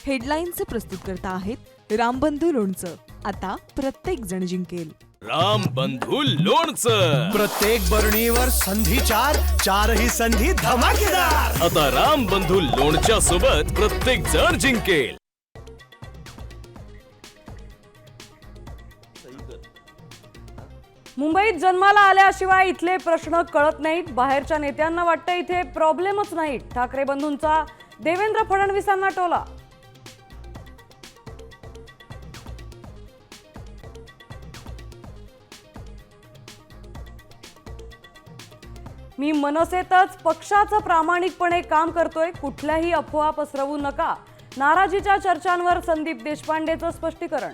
हेडलाईनचे प्रस्तुतकर्ता आहेत रामबंधू लोणचं. आता प्रत्येक जण जिंकेल. रामबंधू लोणचं. प्रत्येक बरणीवर संधी चार, चारही संधी धमाकेदार. आता रामबंधू लोणच्या सोबत प्रत्येक जण जिंकेल. मुंबईत जन्माला आल्याशिवाय इथले प्रश्न कळत नाहीत. बाहेरच्या नेत्यांना वाटतं इथे प्रॉब्लेमच नाहीत. ठाकरे बंधूंचा देवेंद्र फडणवीसांना टोला. मी मनसेतच पक्षाचं प्रामाणिकपणे काम करतोय. कुठल्याही अफवा पसरवू नका. नाराजीच्या चर्चांवर संदीप देशपांडेचं स्पष्टीकरण.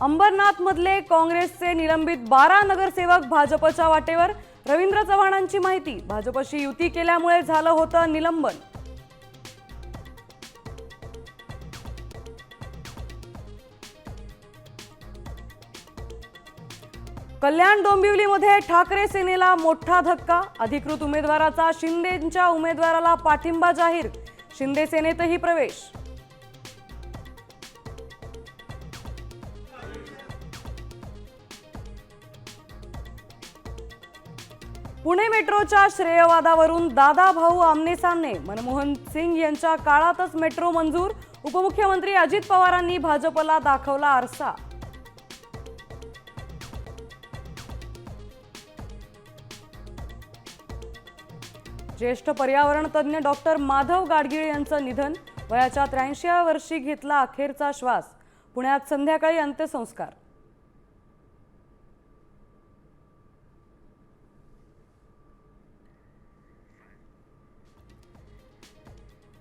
अंबरनाथ मधले काँग्रेसचे निलंबित 12 नगरसेवक भाजपच्या वाटेवर. रवींद्र चव्हाणांची माहिती. भाजपशी युती केल्यामुळे झालं होतं निलंबन. कल्याण डोंबिवलीमध्ये ठाकरे सेनेला मोठा धक्का. अधिकृत उमेदवाराचा शिंदेंच्या उमेदवाराला पाठिंबा जाहीर. शिंदे सेनेतही प्रवेश. पुणे मेट्रोच्या श्रेयवादावरून दादा भाऊ आमनेसामने. मनमोहन सिंग यांच्या काळातच मेट्रो मंजूर. उपमुख्यमंत्री अजित पवारांनी भाजपला दाखवला आरसा. ज्येष्ठ पर्यावरण तज्ञ डॉक्टर माधव गाडगीळ यांचं निधन. वयाच्या 83व्या वर्षी घेतला अखेरचा श्वास. पुण्यात संध्याकाळी अंत्यसंस्कार.